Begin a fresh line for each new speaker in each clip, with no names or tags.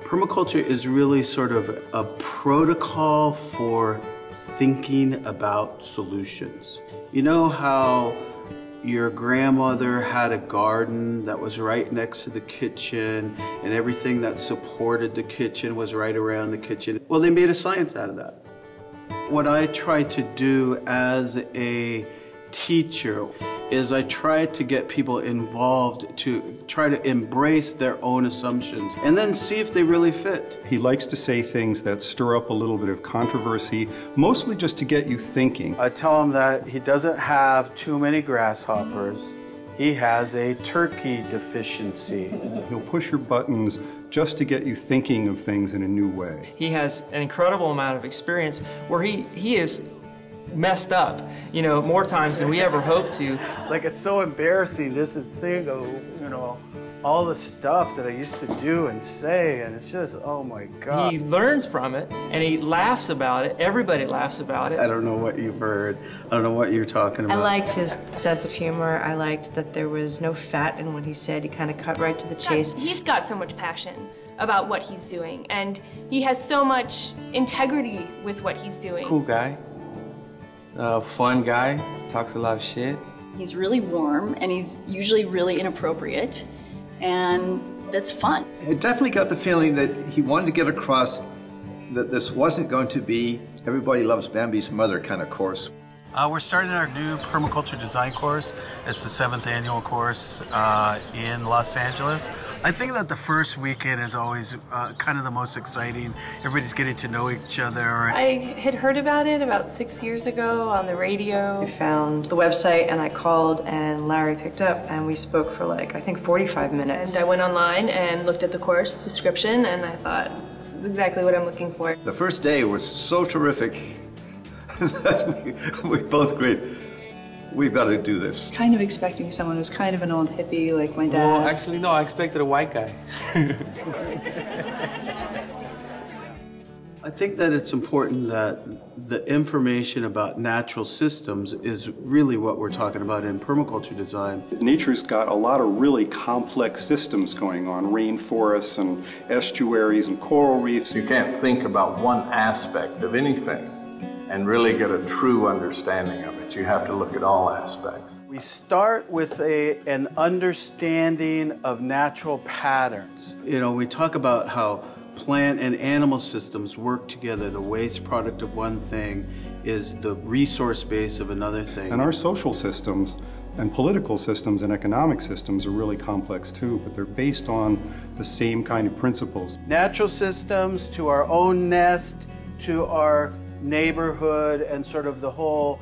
Permaculture is really sort of a protocol for thinking about solutions. You know how your grandmother had a garden that was right next to the kitchen and everything that supported the kitchen was right around the kitchen? Well, they made a science out of that. What I try to do as a teacher is I try to get people involved to try to embrace their own assumptions and then see if they really fit.
He likes to say things that stir up a little bit of controversy, mostly just to get you thinking.
I tell him that he doesn't have too many grasshoppers. He has a turkey deficiency.
He'll push your buttons just to get you thinking of things in a new way.
He has an incredible amount of experience where he is messed up, you know, more times than we ever hoped to.
It's like it's so embarrassing just to think of, you know, all the stuff that I used to do and say, and it's just, oh my God.
He learns from it and he laughs about it. Everybody laughs about it.
I don't know what you've heard. I don't know what you're talking about.
I liked his sense of humor. I liked that there was no fat in what he said. He kind of cut right to the chase.
He's got so much passion about what he's doing, and he has so much integrity with what he's doing.
Cool guy. Fun guy, talks a lot of shit.
He's really warm, and he's usually really inappropriate, and that's fun.
I definitely got the feeling that he wanted to get across that this wasn't going to be everybody loves Bambi's mother kind of course.
We're starting our new Permaculture Design course. It's the 7th annual course in Los Angeles. I think that the first weekend is always kind of the most exciting. Everybody's getting to know each other.
I had heard about it about 6 years ago on the radio. I found the website and I called and Larry picked up and we spoke for like, I think 45 minutes.
And I went online and looked at the course description and I thought, this is exactly what I'm looking for.
The first day was so terrific that we both agreed, we've got to do this.
Kind of expecting someone who's kind of an old hippie like my dad.
Well, actually, no, I expected a white guy.
I think that it's important that the information about natural systems is really what we're talking about in permaculture design.
Nature's got a lot of really complex systems going on, rainforests and estuaries and coral reefs.
You can't think about one aspect of anything and really get a true understanding of it. You have to look at all aspects.
We start with an understanding of natural patterns. You know, we talk about how plant and animal systems work together. The waste product of one thing is the resource base of another thing.
And our social systems and political systems and economic systems are really complex too, but they're based on the same kind of principles.
Natural systems to our own nest, to our neighborhood, and sort of the whole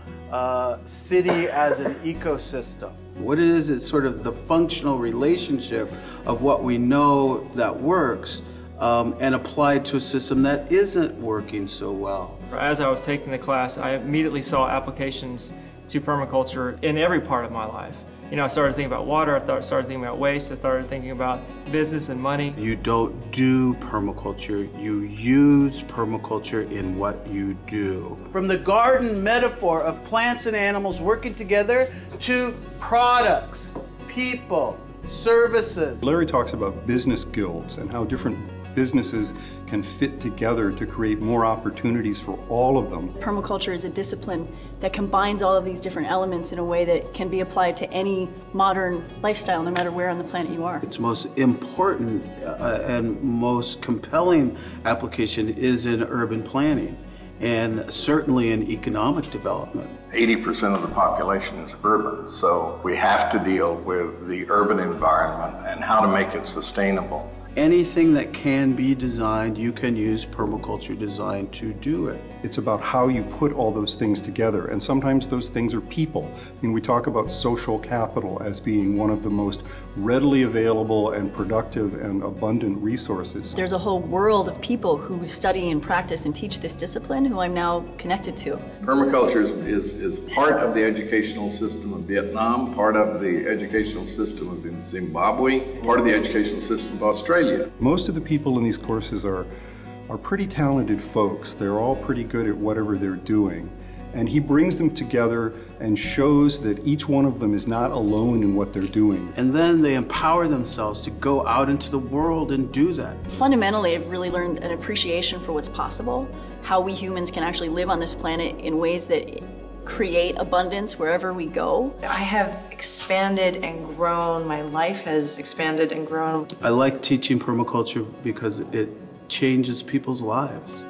city as an ecosystem. What it is sort of the functional relationship of what we know that works and applied to a system that isn't working so well.
As I was taking the class, I immediately saw applications to permaculture in every part of my life. You know, I started thinking about water, I started thinking about waste, I started thinking about business and money.
You don't do permaculture, you use permaculture in what you do. From the garden metaphor of plants and animals working together to products, people, services.
Larry talks about business guilds and how different businesses can fit together to create more opportunities for all of them.
Permaculture is a discipline that combines all of these different elements in a way that can be applied to any modern lifestyle, no matter where on the planet you are.
Its most important and most compelling application is in urban planning and certainly in economic development.
80% of the population is urban, so we have to deal with the urban environment and how to make it sustainable.
Anything that can be designed, you can use permaculture design to do it.
It's about how you put all those things together, and sometimes those things are people. I mean, we talk about social capital as being one of the most readily available and productive and abundant resources.
There's a whole world of people who study and practice and teach this discipline who I'm now connected to.
Permaculture is part of the educational system of Vietnam, part of the educational system of Zimbabwe, part of the educational system of Australia.
Most of the people in these courses are pretty talented folks. They're all pretty good at whatever they're doing. And he brings them together and shows that each one of them is not alone in what they're doing.
And then they empower themselves to go out into the world and do that.
Fundamentally, I've really learned an appreciation for what's possible, how we humans can actually live on this planet in ways that create abundance wherever we go.
I have expanded and grown. My life has expanded and grown.
I like teaching permaculture because it changes people's lives.